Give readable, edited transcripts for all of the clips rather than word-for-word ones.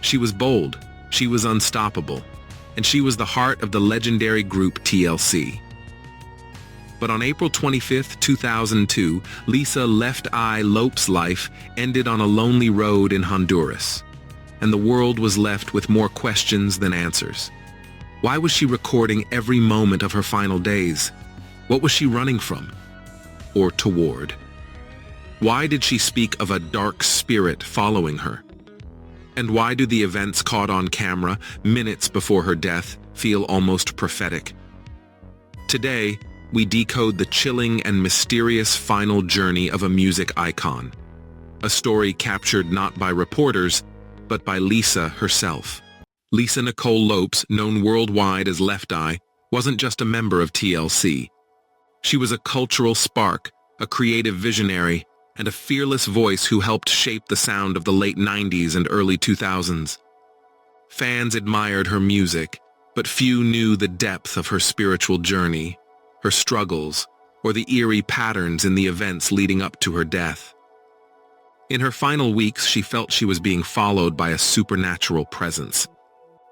She was bold, she was unstoppable, and she was the heart of the legendary group TLC. But on April 25, 2002, Lisa Left Eye Lopes' life ended on a lonely road in Honduras, and the world was left with more questions than answers. Why was she recording every moment of her final days? What was she running from? Or toward? Why did she speak of a dark spirit following her? And why do the events caught on camera, minutes before her death, feel almost prophetic? Today, we decode the chilling and mysterious final journey of a music icon. A story captured not by reporters, but by Lisa herself. Lisa Nicole Lopes, known worldwide as Left Eye, wasn't just a member of TLC. She was a cultural spark, a creative visionary, and a fearless voice who helped shape the sound of the late 90s and early 2000s. Fans admired her music, but few knew the depth of her spiritual journey, her struggles, or the eerie patterns in the events leading up to her death. In her final weeks, she felt she was being followed by a supernatural presence.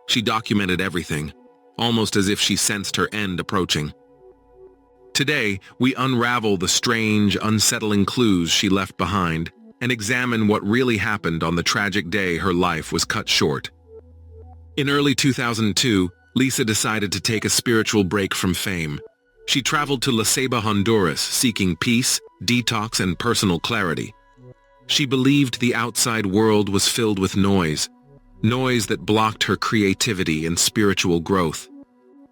She documented everything, almost as if she sensed her end approaching. Today, we unravel the strange, unsettling clues she left behind and examine what really happened on the tragic day her life was cut short. In early 2002, Lisa decided to take a spiritual break from fame. She traveled to Sebi, Honduras, seeking peace, detox, and personal clarity. She believed the outside world was filled with noise that blocked her creativity and spiritual growth.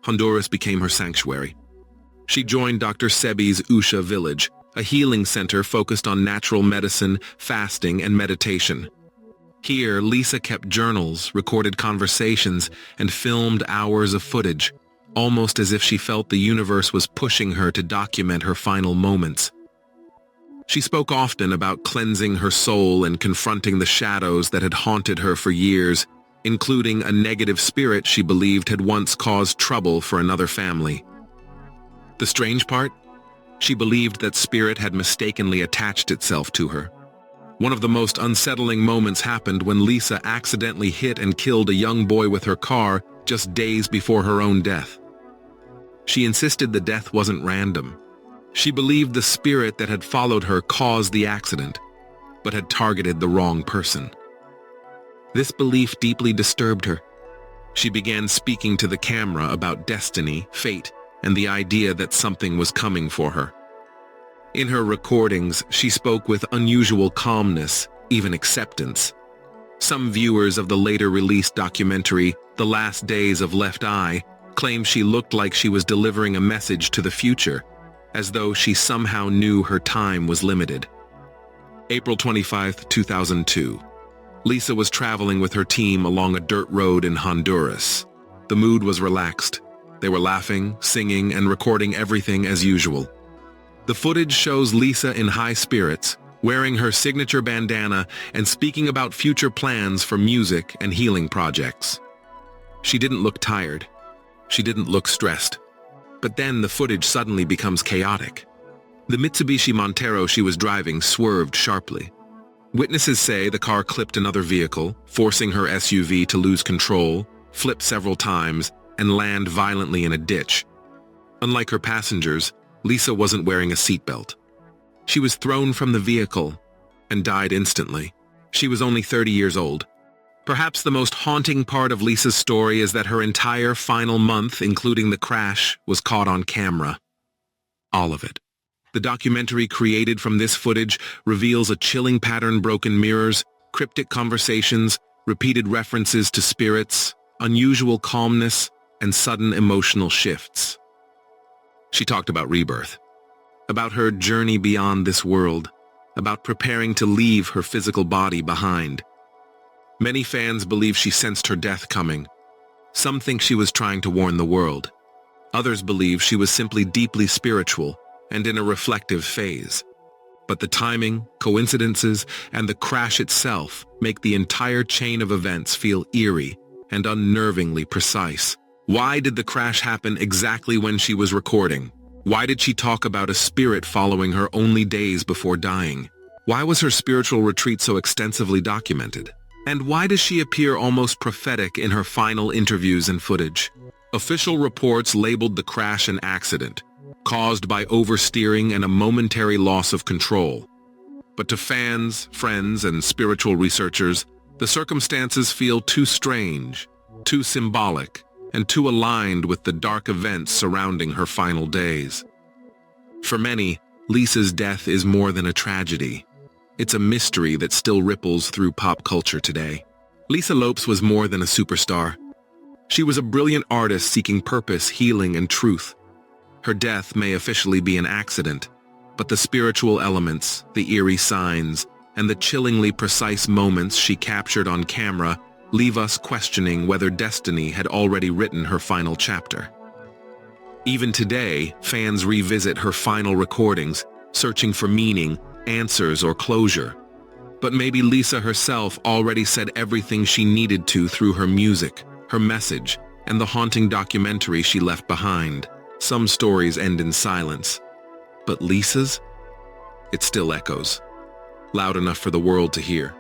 Honduras became her sanctuary. She joined Dr. Sebi's Usha village, a healing center focused on natural medicine, fasting, and meditation. Here, Lisa kept journals, recorded conversations, and filmed hours of footage, almost as if she felt the universe was pushing her to document her final moments. She spoke often about cleansing her soul and confronting the shadows that had haunted her for years, including a negative spirit she believed had once caused trouble for another family. The strange part? She believed that spirit had mistakenly attached itself to her. One of the most unsettling moments happened when Lisa accidentally hit and killed a young boy with her car just days before her own death. She insisted the death wasn't random. She believed the spirit that had followed her caused the accident, but had targeted the wrong person. This belief deeply disturbed her. She began speaking to the camera about destiny, fate, and the idea that something was coming for her. In her recordings, she spoke with unusual calmness, even acceptance. Some viewers of the later released documentary, The Last Days of Left Eye, claimed she looked like she was delivering a message to the future, as though she somehow knew her time was limited. April 25, 2002. Lisa was traveling with her team along a dirt road in Honduras. The mood was relaxed. They were laughing, singing, and recording everything as usual. The footage shows Lisa in high spirits, wearing her signature bandana and speaking about future plans for music and healing projects. She didn't look tired. She didn't look stressed. But then the footage suddenly becomes chaotic. The Mitsubishi Montero she was driving swerved sharply. Witnesses say the car clipped another vehicle, forcing her SUV to lose control, flip several times, and land violently in a ditch. Unlike her passengers, Lisa wasn't wearing a seatbelt. She was thrown from the vehicle and died instantly. She was only 30 years old. Perhaps the most haunting part of Lisa's story is that her entire final month, including the crash, was caught on camera. All of it. The documentary created from this footage reveals a chilling pattern: broken mirrors, cryptic conversations, repeated references to spirits, unusual calmness, and sudden emotional shifts. She talked about rebirth, about her journey beyond this world, about preparing to leave her physical body behind. Many fans believe she sensed her death coming. Some think she was trying to warn the world. Others believe she was simply deeply spiritual and in a reflective phase. But the timing, coincidences, and the crash itself make the entire chain of events feel eerie and unnervingly precise. Why did the crash happen exactly when she was recording? Why did she talk about a spirit following her only days before dying? Why was her spiritual retreat so extensively documented? And why does she appear almost prophetic in her final interviews and footage? Official reports labeled the crash an accident, caused by oversteering and a momentary loss of control. But to fans, friends, and spiritual researchers, the circumstances feel too strange, too symbolic, and too aligned with the dark events surrounding her final days. For many, Lisa's death is more than a tragedy. It's a mystery that still ripples through pop culture today. Lisa Lopes was more than a superstar. She was a brilliant artist seeking purpose, healing, and truth. Her death may officially be an accident, but the spiritual elements, the eerie signs, and the chillingly precise moments she captured on camera leave us questioning whether destiny had already written her final chapter. Even today, fans revisit her final recordings, searching for meaning, answers, or closure. But maybe Lisa herself already said everything she needed to through her music, her message, and the haunting documentary she left behind. Some stories end in silence, but Lisa's? It still echoes, loud enough for the world to hear.